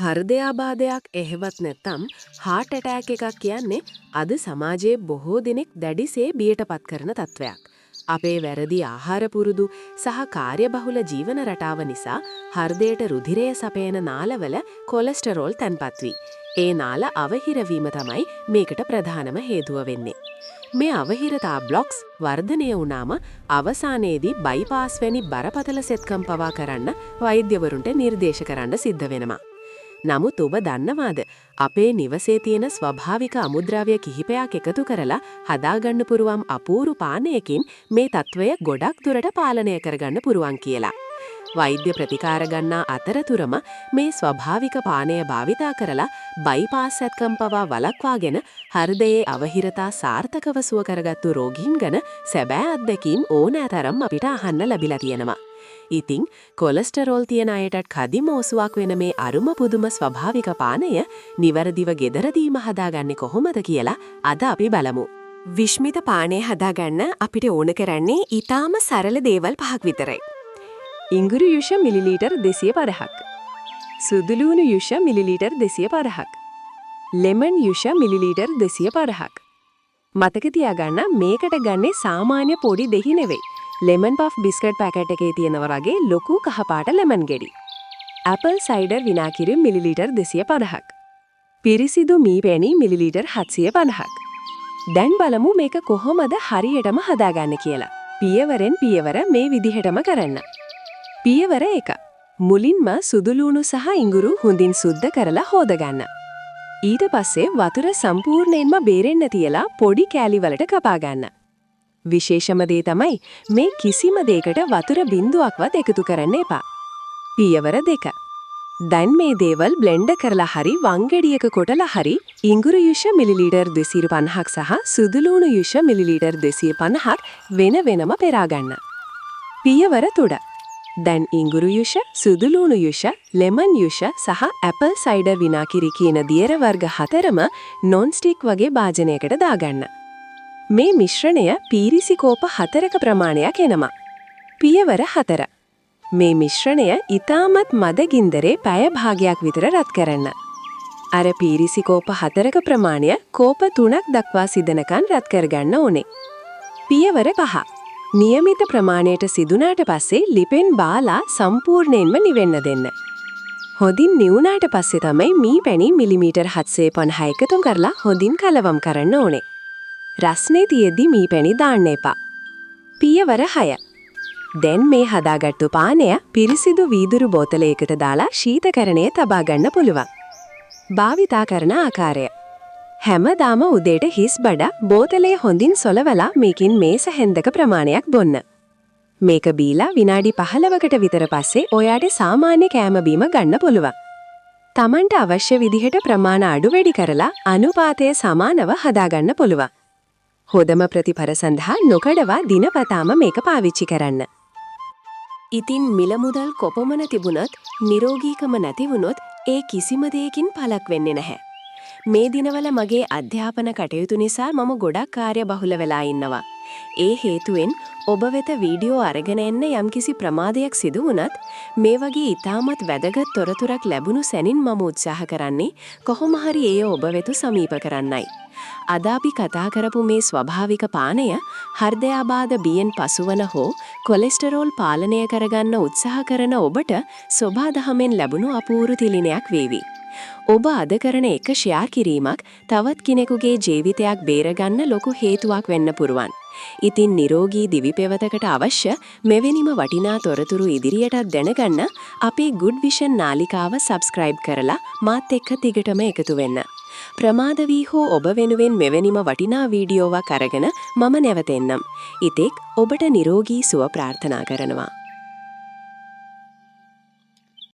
හෘදයාබාධයක් එහෙවත් නැත්නම් heart attack එකක් කියන්නේ අද සමාජයේ බොහෝ දෙනෙක් දැඩිසේ බියට පත් කරන තත්වයක්. අපේ වැරදි ආහාර පුරුදු සහ කාර්යබහුල ජීවන රටාව නිසා හෘදයට රුධිරය සපයන නාලවල කොලෙස්ටරෝල් තැන්පත් වී ඒ නාල අවහිරවීම තමයි මේකට ප්‍රධානම හේතුව වෙන්නේ. මේ අවහිරතා බ්ලොක්ස් වර්ධනය වුණාම අවසානයේදී බයිපාස් වැනි බරපතල සෙත්කම් පවා කරන්න වෛද්‍යවරුන්ට නිර්දේශ කරන්න සිද්ධ වෙනවා. නමුත් ඔබ දන්නවාද අපේ නිවසේ තියෙන ස්වභාවික අමුද්‍රව්‍ය කිහිපයක් එකතු කරලා හදාගන්න පුරුවම් අපූරු පානයකින් මේ තත්වය ගොඩක් දුරට පාලනය කරගන්න පුරුවන් කියලා. වෛද්‍ය ප්‍රතිකාර ගන්නා අතරතුරම මේ ස්වභාවික පානය භාවිතා කරලා බයිපාස් සැත්කම් පවා වළක්වාගෙන හෘදයේ අවහිරතා සාර්ථකව සුව කරගත්තු රෝගීන් ගැන සැබෑ අත්දැකීම් ඕනෑතරම් අපිට අහන්න ලැබිලා තියෙනවා. ඉතින් කොලෙස්ටරෝල් තියෙන අයටත් කදිමෝසුවක් වෙන මේ අරුම පුදුම ස්වභාවික පානය නිවැරදිව ගෙදරදීම හදාගන්නේ කොහොමද කියලා අද අපි බලමු. විශ්මිත පානය හදාගන්න අපිට ඕන කරන්නේ ඊටාම සරල දේවල් පහක් විතරයි. ඉඟුරු යුෂ මිලිලීටර් 250ක්. සුදුලූණු යුෂ මිලිලීටර් 250ක්. ලෙමන් යුෂ මිලිලීටර් 250ක්. මතක තියාගන්න මේකට ගන්නේ සාමාන්‍ය පොඩි දෙහි නෙවෙයි. ලෙමන් පෆ් බිස්කට් පැකට් එකේ තියෙනවා වගේ ලොකු කහපාට ලෙමන් ගෙඩි. ඇපල් සයිඩර් විනාකිරි මිලිලීටර් 250ක්. පිරිසිදු මී පැණි මිලිලීටර් 750ක්. දැන් බලමු මේක කොහොමද හරියටම හදාගන්න කියලා. පියවරෙන් පියවර මේ විදිහටම කරන්න. පියවර 1. මුලින්ම සුදුලූණු සහ ඉඟුරු හොඳින් සුද්ධ කරලා හොදගන්න. ඊට පස්සේ වතුර සම්පූර්ණයෙන්ම බේරෙන්න තියලා පොඩි කෑලි වලට කපා ගන්න. විශේෂම දේ තමයි මේ කිසිම දෙයකට වතුර බිඳුවක්වත් එකතු කරන්න එපා. පියවර 2. දැන් මේ දේවල් බ්ලෙන්ඩ් කරලා හරි වංගෙඩියක කොටලා හරි ඉඟුරු යුෂ මිලිලීටර් 250ක් සහ සුදුලූණු යුෂ මිලිලීටර් 250ක් වෙන වෙනම පෙරා ගන්න. පියවර 3. දැන් ඉඟුරු යුෂ, සුදුලූණු යුෂ, ලෙමන් යුෂ සහ ඇපල් සයිඩර් විනාකිරි කියන දියර වර්ග 4ම නොන් ස්ටික් වගේ භාජනයකට දාගන්න. මේ මිශ්‍රණය පීරිසි කෝප 4ක ප්‍රමාණයක් එනවා. පියවර 4. මේ මිශ්‍රණය ඊටමත් මද ගින්දරේ පැය භාගයක් විතර රත් කරන්න. අර පීරිසි කෝප 4ක ප්‍රමාණය කෝප 3ක් දක්වා සිදනකන් රත් කරගන්න ඕනේ. පියවර 5. નિયમિત ප්‍රමාණයට සිදුනාට පස්සේ ලිපෙන් බාලා සම්පූර්ණයෙන්ම නිවෙන්න දෙන්න. හොඳින් නිවුනාට පස්සේ තමයි මී පැණි මිලිමීටර් 750 එකතු කරලා හොඳින් කලවම් කරන්න ඕනේ. රස්නේ තියෙද්දි මී පැණි දාන්න එපා. පියවර 6. දැන් මේ හදාගත්තු පානය පිරිසිදු වීදුරු බෝතලයකට දාලා ශීතකරණයේ තබා ගන්න පුළුවන්. භාවිතා කරන ආකාරය. හැමදාම උදේට හිස් බඩ බෝතලය හොඳින් සොලවලා මේකින් මේස හැන්දක ප්‍රමාණයක් බොන්න. මේක බීලා විනාඩි 15කට විතර පස්සේ ඔයාට සාමාන්‍ය කෑම බීම ගන්න පුළුවන්. Tamanට අවශ්‍ය විදිහට ප්‍රමාණ අඩු වැඩි කරලා අනුපාතය සමානව හදාගන්න පුළුවන්. හොඳම ප්‍රතිඵල සඳහා නොකඩවා දිනපතාම මේක පාවිච්චි කරන්න. ඉතින් මිල මුදල් කොපමණ තිබුණත් නිරෝගීකම නැති වුණොත් ඒ කිසිම දෙයකින් පළක් වෙන්නේ නැහැ. මේ දිනවල මගේ අධ්‍යාපන කටයුතු නිසා මම ගොඩක් කාර්යබහුල වෙලා ඉන්නවා. ඒ හේතුවෙන් ඔබ වෙත වීඩියෝ අරගෙන එන්න යම්කිසි ප්‍රමාදයක් සිදු වුණත් මේ වගේ ඊටමත් වැදගත් තොරතුරක් ලැබුණු සැනින් මම උත්සාහ කරන්නේ කොහොම හරි ඒ ඔබ වෙත සමීප කරන්නයි. අද අපි කතා කරපු මේ ස්වභාවික පානය හෘදයාබාධ බියෙන් පසුවන හෝ කොලෙස්ටරෝල් පාලනය කරගන්න උත්සාහ කරන ඔබට සොබාදහමෙන් ලැබුණු අපූරු තිලිනයක් වේවි. ඔබ අද කරන එක ෂෙයා කිරීමක් තවත් කෙනෙකුගේ ජීවිතයක් බේරගන්න ලොකු හේතුවක් වෙන්න පුරුවන්. ඉතින් නිරෝගී දිවි පෙවතකට අවශ්‍ය මෙවැනිම වටිනා තොරතුරු ඉදිරියටත් දැනගන්න අපේ Good Vision නාලිකාව සබ්ස්ක්‍රයිබ් කරලා මාත් එක්ක දිගටම එකතු වෙන්න. ප්‍රමාද වී හෝ ඔබ වෙනුවෙන් මෙවැනිම වටිනා වීඩියෝවක් අරගෙන මම නැවතෙන්නම්. ඉතින් ඔබට නිරෝගී සුව ප්‍රාර්ථනා කරනවා.